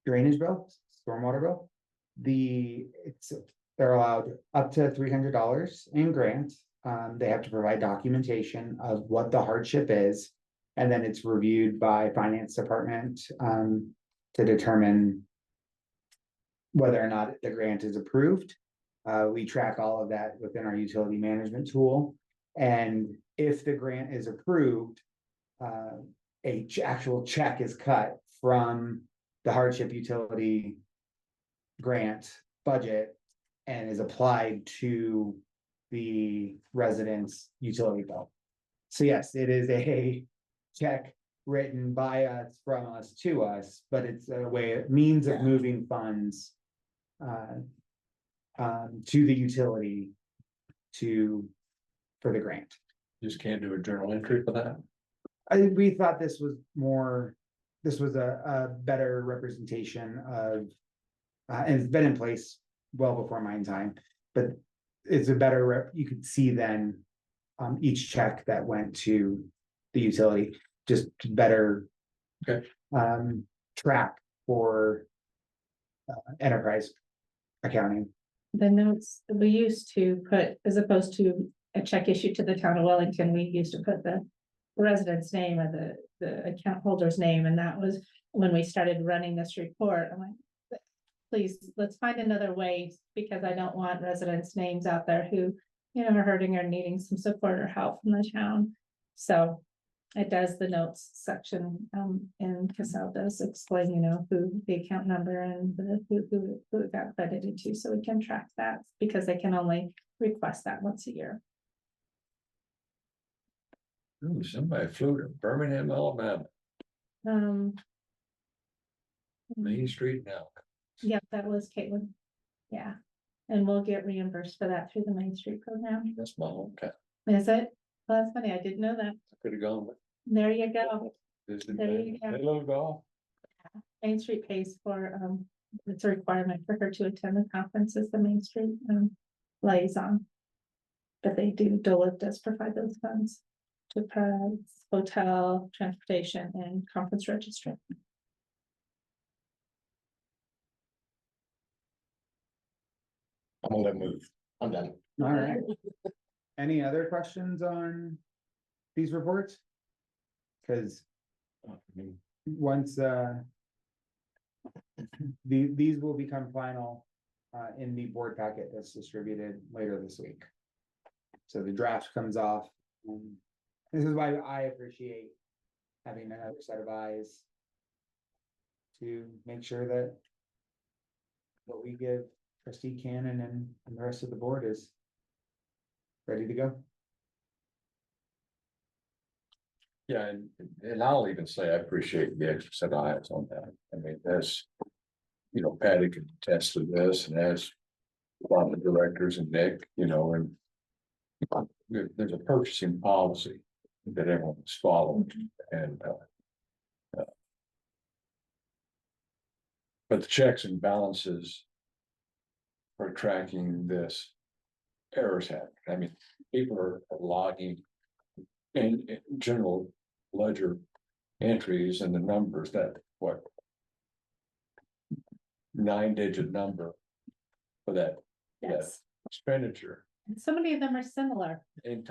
Speaker 1: drainage bill, stormwater bill. They're allowed up to $300 in grant. They have to provide documentation of what the hardship is, and then it's reviewed by finance department to determine whether or not the grant is approved. We track all of that within our utility management tool, and if the grant is approved, actual check is cut from the hardship utility grant budget and is applied to the resident's utility bill. So yes, it is a check written by us, from us to us, but it's a means of moving funds to the utility for the grant.
Speaker 5: Just can't do a journal entry for that.
Speaker 1: We thought this was a better representation of, and it's been in place well before my time, but it's a better you could see then each check that went to the utility, just better track for enterprise accounting.
Speaker 6: The notes that we used to put, as opposed to a check issued to the town of Wellington, we used to put the resident's name or the account holder's name, and that was when we started running this report. I'm like, please, let's find another way, because I don't want residents' names out there who, you know, are hurting or needing some support or help from the town. So it does the notes section, and Casell does explain, you know, who the account number and who it got credited to, so we can track that, because they can only request that once a year.
Speaker 5: Ooh, somebody flew to Birmingham, Alabama, Main Street now.
Speaker 6: Yep, that was Caitlin. Yeah, and we'll get reimbursed for that through the Main Street program.
Speaker 5: That's my hometown.
Speaker 6: Is it? Well, that's funny, I didn't know that.
Speaker 5: I could have gone with.
Speaker 6: There you go.
Speaker 5: Visited
Speaker 6: There you go.
Speaker 5: a little golf.
Speaker 6: Main Street pays for, it's a requirement for her to attend the conferences, the Main Street liaison. But they do, DOLA does provide those funds to hotel, transportation, and conference registry.
Speaker 2: I'm gonna move. I'm done.
Speaker 1: All right. Any other questions on these reports? Because once these will become final in the board packet that's distributed later this week. So the draft comes off. This is why I appreciate having another set of eyes to make sure that what we give Trustee Cannon and the rest of the board is ready to go.
Speaker 5: Yeah, and I'll even say I appreciate the extra set of eyes on that. I mean, that's, you know, Patty can attest to this, and as a lot of the directors and Nick, you know, and there's a purchasing policy that everyone's following, and but the checks and balances for tracking this errors happen. I mean, people are logging in general ledger entries and the numbers that what 9-digit number for that
Speaker 6: Yes,
Speaker 5: expenditure.
Speaker 6: and so many of them are similar.
Speaker 5: And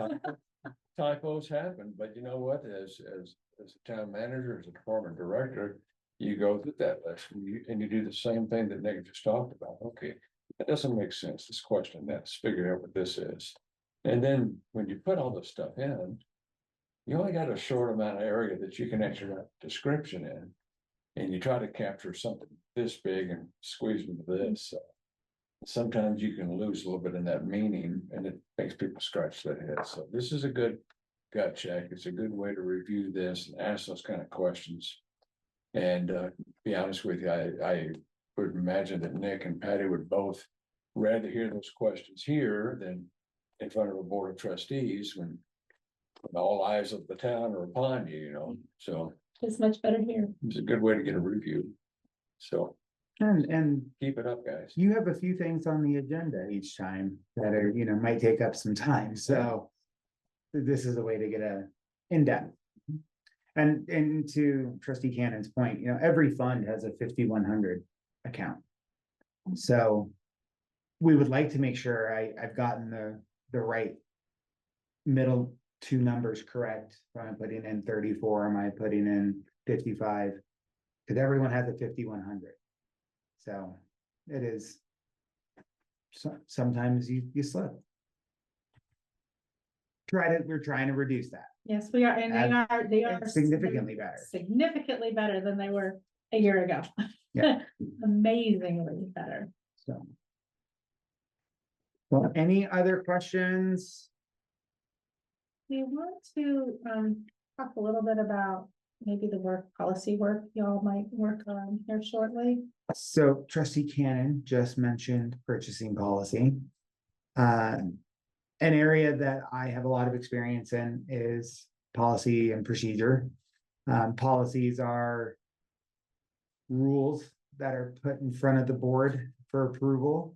Speaker 5: typos happen, but you know what, as a town manager, as a department director, you go through that list and you do the same thing that Nick just talked about. Okay, that doesn't make sense. Let's question that. Let's figure out what this is. And then when you put all this stuff in, you only got a short amount of area that you can actually write a description in. And you try to capture something this big and squeeze into this. So sometimes you can lose a little bit in that meaning and it makes people scratch their head. So this is a good gut check. It's a good way to review this and ask those kind of questions. And be honest with you, I would imagine that Nick and Patty would both rather hear those questions here than in front of a board of trustees when all eyes of the town are upon you, you know, so
Speaker 6: It's much better here.
Speaker 5: it's a good way to get a review. So
Speaker 1: And
Speaker 5: keep it up, guys.
Speaker 1: you have a few things on the agenda each time that are, might take up some time, so. This is a way to get a in-depth. And to trustee Cannon's point, every fund has a 5100 account. So. We would like to make sure I've gotten the right. Middle two numbers correct. Am I putting in 34? Am I putting in 55? Because everyone has a 5100. So it is. Sometimes you slip. We're trying to reduce that.
Speaker 6: Yes, we are, and they are
Speaker 1: Significantly better.
Speaker 6: significantly better than they were a year ago.
Speaker 1: Yeah.
Speaker 6: Amazingly better.
Speaker 1: So. Well, any other questions?
Speaker 6: We want to talk a little bit about maybe the policy work y'all might work on here shortly.
Speaker 1: So trustee Cannon just mentioned purchasing policy. An area that I have a lot of experience in is policy and procedure. Policies are rules that are put in front of the board for approval.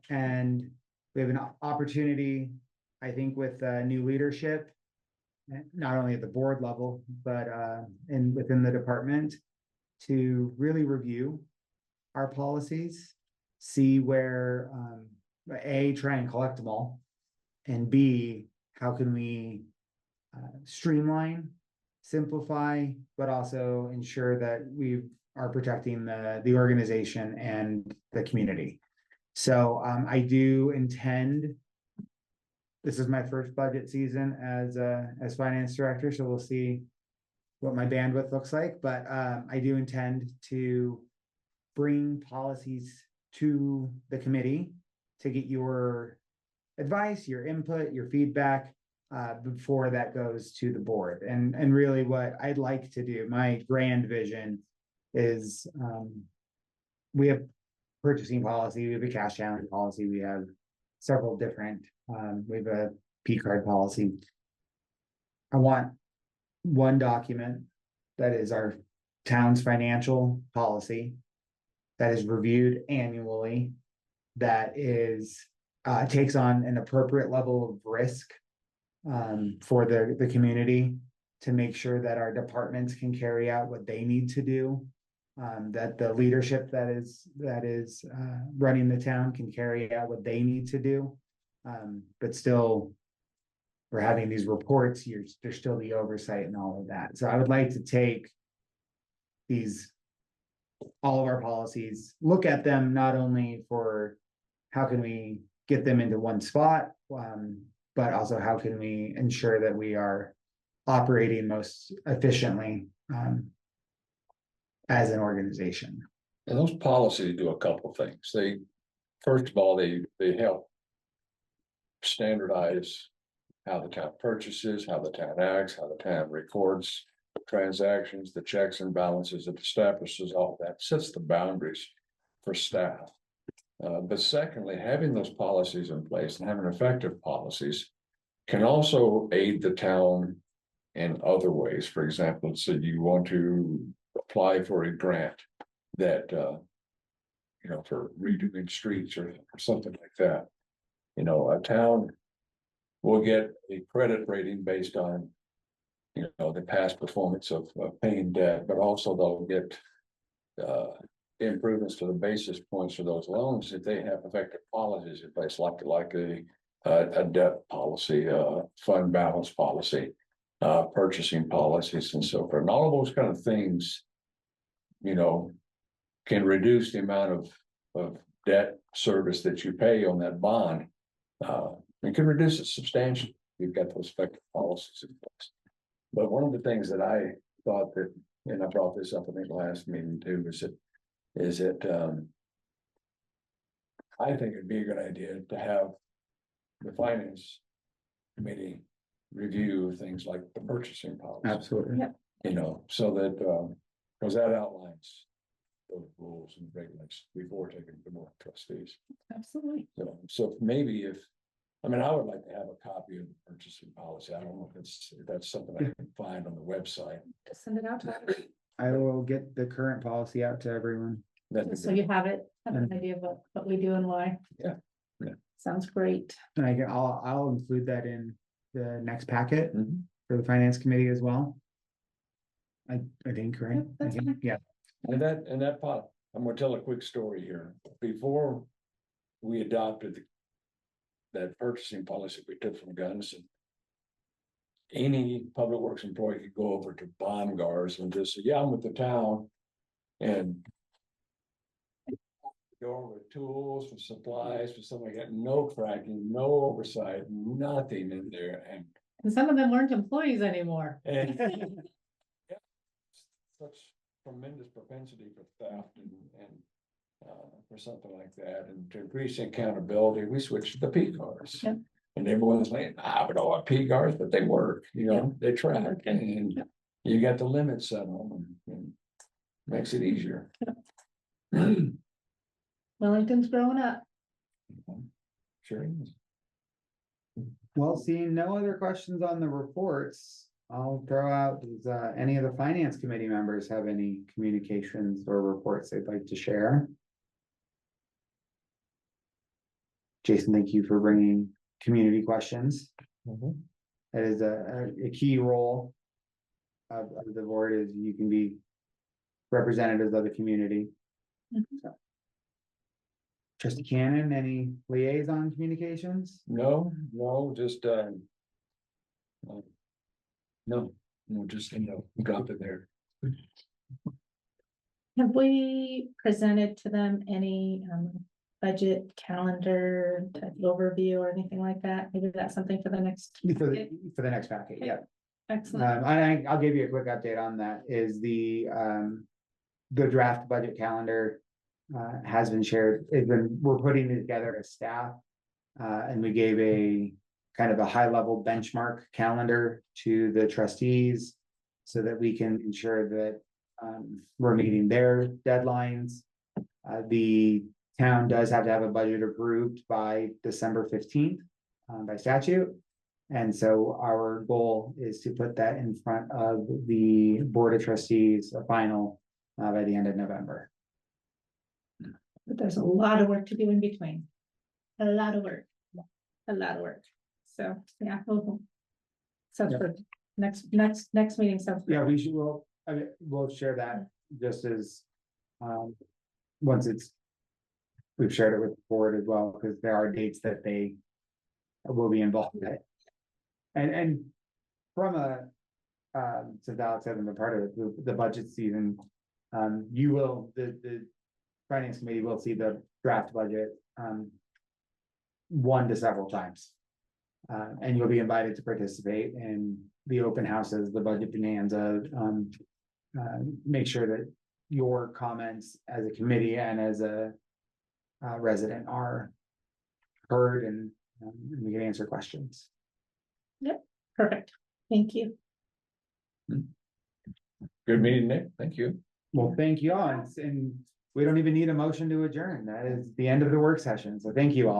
Speaker 1: And we have an opportunity, I think, with new leadership, not only at the board level, but within the department, to really review our policies, see where A, try and collect them all, and B, how can we streamline, simplify, but also ensure that we are protecting the organization and the community. So I do intend, this is my first budget season as finance director, so we'll see what my bandwidth looks like, but I do intend to bring policies to the committee to get your advice, your input, your feedback before that goes to the board. And really what I'd like to do, my grand vision is we have purchasing policy, we have a cash challenge policy, we have several different, we have a P card policy. I want one document that is our town's financial policy that is reviewed annually, that is takes on an appropriate level of risk for the community to make sure that our departments can carry out what they need to do, that the leadership that is running the town can carry out what they need to do, but still we're having these reports, there's still the oversight and all of that. So I would like to take all of our policies, look at them not only for how can we get them into one spot, but also how can we ensure that we are operating most efficiently as an organization.
Speaker 5: And those policies do a couple of things. First of all, they help standardize how the town purchases, how the town acts, how the town records transactions, the checks and balances, it establishes all that, sets the boundaries for staff. But secondly, having those policies in place and having effective policies can also aid the town in other ways. For example, so you want to apply for a grant that, for redoing streets or something like that. A town will get a credit rating based on, the past performance of paying debt, but also they'll get improvements to the basis points for those loans, if they have effective policies in place, like a debt policy, fund balance policy, purchasing policies and so forth, and all of those kind of things, you know, can reduce the amount of debt service that you pay on that bond. It can reduce it substantially. You've got those effective policies in place. But one of the things that I thought that, and I brought this up in the last meeting too, is that I think it'd be a good idea to have the finance committee review things like the purchasing policy.
Speaker 1: Absolutely.
Speaker 6: Yeah.
Speaker 5: You know, so that, because that outlines those rules and regulations before taking to more trustees.
Speaker 6: Absolutely.
Speaker 5: So maybe I would like to have a copy of the purchasing policy. I don't know if that's something I can find on the website.
Speaker 6: Just send it out to us.
Speaker 1: I will get the current policy out to everyone.
Speaker 5: That'd be
Speaker 6: So
Speaker 5: good.
Speaker 6: you have an idea of what we do and why.
Speaker 5: Yeah, yeah.
Speaker 6: Sounds great.
Speaker 1: And I'll include that in the next packet
Speaker 5: Mhm.
Speaker 1: for the finance committee as well. I think, right?
Speaker 6: Yep, that's
Speaker 1: I think,
Speaker 6: fine.
Speaker 1: yeah,
Speaker 5: And that pot, I'm gonna tell a quick story here. Before we adopted that purchasing policy we took from Gunnison, any public works employee could go over to Baumgars and just say, yeah, I'm with the town. And go over with tools, for supplies, for something like that, no tracking, no oversight, nothing in there,
Speaker 6: And some of them weren't employees anymore.
Speaker 5: and yeah, such tremendous propensity for theft and for something like that, and to increase accountability, we switched to the P cars.
Speaker 6: Yep.
Speaker 5: And everyone's like, we don't want P cars, but they work, you know, they track, and
Speaker 6: Yep.
Speaker 5: you got the limits set on them, and makes it easier.
Speaker 6: Wellington's growing up.
Speaker 5: Sure is.
Speaker 1: well, seeing no other questions on the reports, I'll throw out, does any of the finance committee members have any communications or reports they'd like to share? Jason, thank you for bringing community questions. That is a key role of the board, is you can be representatives of the community.
Speaker 6: Mhm.
Speaker 1: So. Trustee Cannon, any liaison communications?
Speaker 5: No, just, no, just, drop it there.
Speaker 6: Have we presented to them any budget calendar type overview or anything like that? Maybe that's something for the next.
Speaker 1: For the next packet, yeah.
Speaker 6: Excellent.
Speaker 1: I'll give you a quick update on that, is the draft budget calendar has been shared. We're putting it together as staff. And we gave a kind of a high level benchmark calendar to the trustees so that we can ensure that we're meeting their deadlines. The town does have to have a budget approved by December 15th by statute. And so our goal is to put that in front of the Board of Trustees, a final by the end of November.
Speaker 6: But there's a lot of work to do in between. A lot of work. So, yeah. Sounds
Speaker 1: Yeah.
Speaker 6: good. Next meeting sounds.
Speaker 1: Yeah,
Speaker 6: good.
Speaker 1: we'll share that just as, once we've shared it with the board as well, because there are dates that they will be involved in it. And from since Alex hasn't been part of it, the budget season, the finance committee will see the draft budget, one to several times. And you'll be invited to participate in the open houses, the budget bonanza, make sure that your comments as a committee and as a resident are heard, and we can answer questions.
Speaker 6: Perfect. Thank you.
Speaker 5: Good meeting, Nick, thank you.
Speaker 1: Well, thank you all, and we don't even need a motion to adjourn. That is the end of the work session, so thank you all.